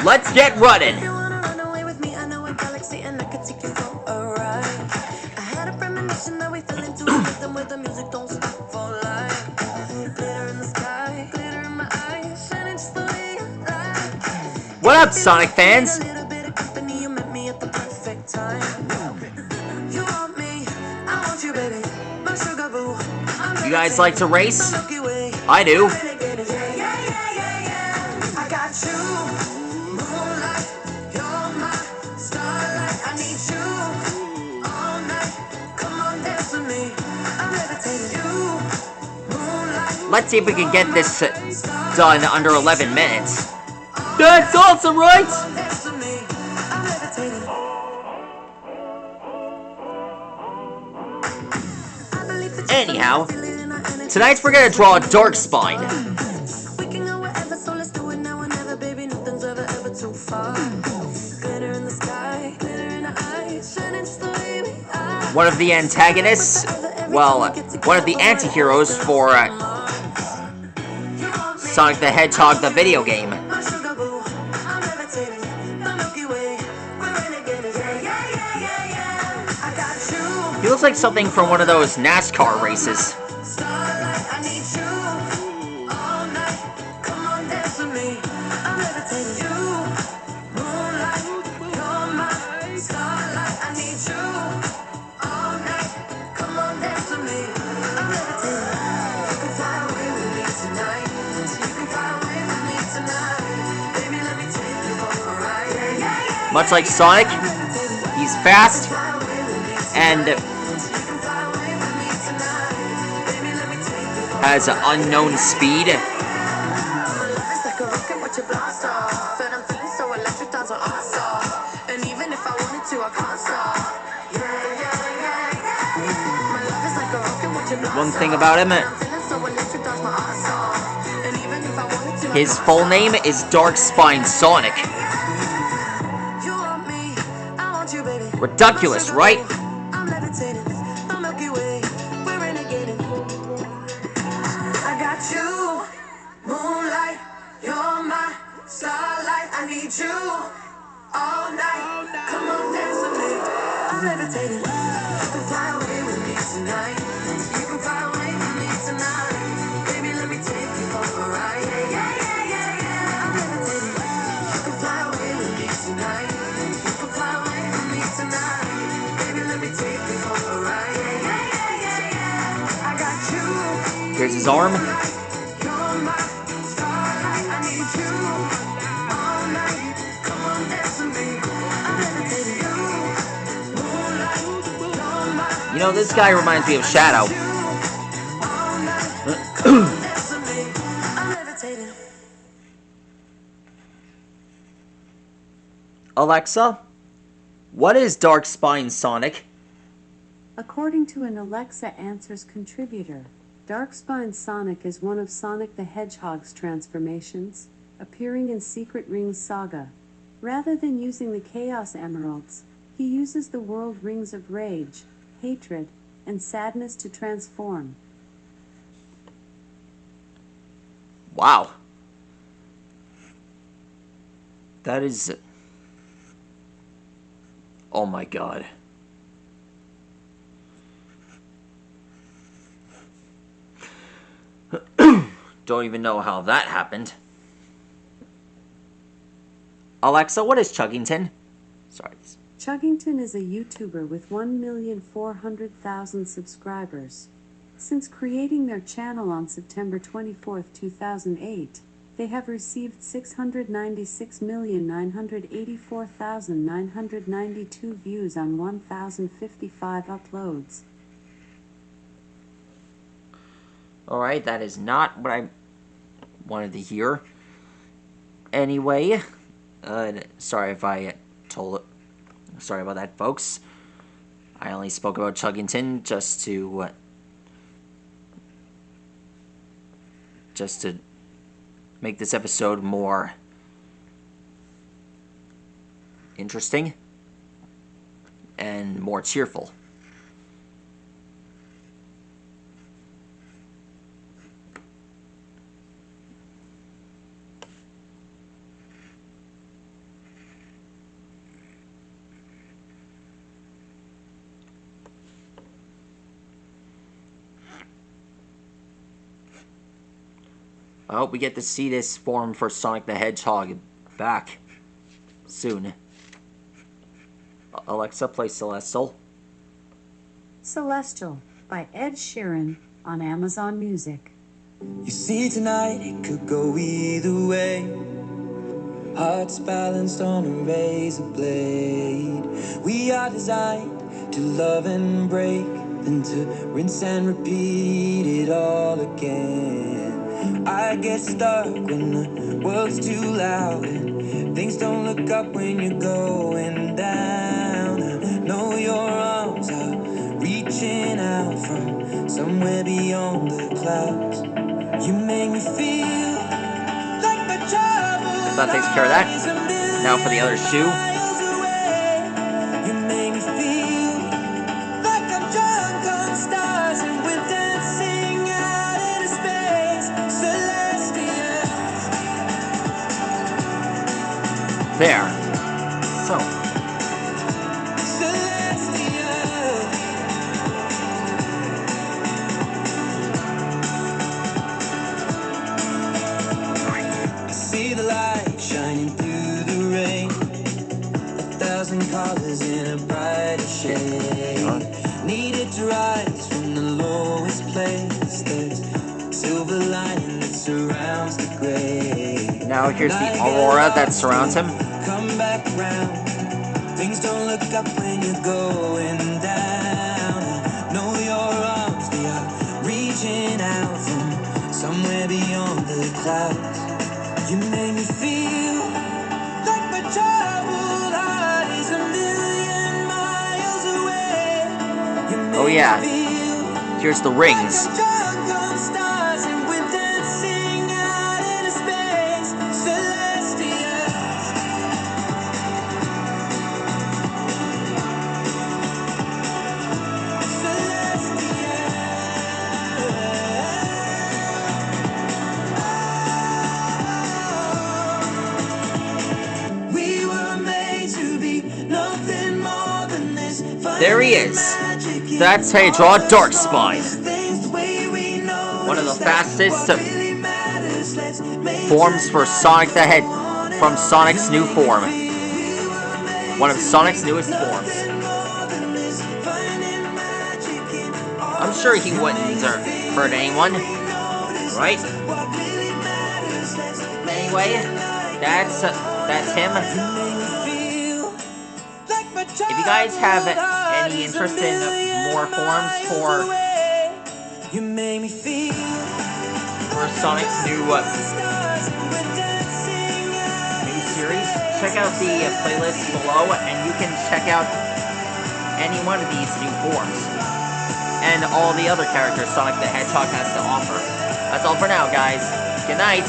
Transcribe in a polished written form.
Let's get running. What up, Sonic fans? You guys like to race? I do. Let's see if we can get this done under 11 minutes. That's awesome, right? Anyhow, tonight we're gonna draw a darkspine. One of the antagonists, well, one of the anti-heroes for Sonic the Hedgehog, the video game. He looks like something from one of those NASCAR races. Much like Sonic, he's fast and has an unknown speed. One thing about him, his full name is Darkspine Sonic. Ridiculous, right? Here's his arm. You know, this guy reminds me of Shadow. Alexa, what is Darkspine Sonic? According to an Alexa Answers contributor, Darkspine Sonic is one of Sonic the Hedgehog's transformations, appearing in Secret Rings Saga. Rather than using the Chaos Emeralds, he uses the World Rings of Rage, Hatred, and Sadness to transform. Wow. That is... Oh my god. Don't even know how that happened. Alexa, what is Chuggington? Sorry. Chuggington is a YouTuber with 1,400,000 subscribers. Since creating their channel on September 24, 2008, they have received 696,984,992 views on 1,055 uploads. Alright, that is not what I wanted to hear. Anyway, sorry if I told it. Sorry about that, folks. I only spoke about Chuggington just to make this episode more interesting and more cheerful. I hope we get to see this form for Sonic the Hedgehog back soon. Alexa, play Celestial. Celestial by Ed Sheeran on Amazon Music. You see, tonight it could go either way. Hearts balanced on a razor blade. We are designed to love and break, then to rinse and repeat it all again. I get stuck when the world's too loud and things don't look up when you're going down. I know your arms are reaching out from somewhere beyond the clouds. You make me feel like my trouble. That takes care of that. Now for the other shoe. You make me feel like I'm drunk on stars and we're dancing out into space. Celestial. There. So. Celestial. I see the light shining through the rain. 1,000 colors in a brighter shade. Needed to rise from the lowest place. There's a silver lining that surrounds the gray. Now here's the aurora that surrounds him. Come back round. Things don't look up when you're going down. I know your arms, they are reaching out from somewhere beyond the clouds. You make me feel like my troubled heart is a million miles away. You make Oh yeah. me feel Here's the rings. like I'm drunk on stars and we're dancing out into space. Celestial. We were made to be nothing more than this. There he is. That's how you draw darkspine. One of the fastest forms for Sonic the Hedge from Sonic's new form. One of Sonic's newest forms. I'm sure he wouldn't hurt anyone, right? Anyway, that's him. If you guys have any interest in more forms for Sonic's new series, check out the playlist below, and you can check out any one of these new forms and all the other characters Sonic the Hedgehog has to offer. That's all for now, guys. Good night.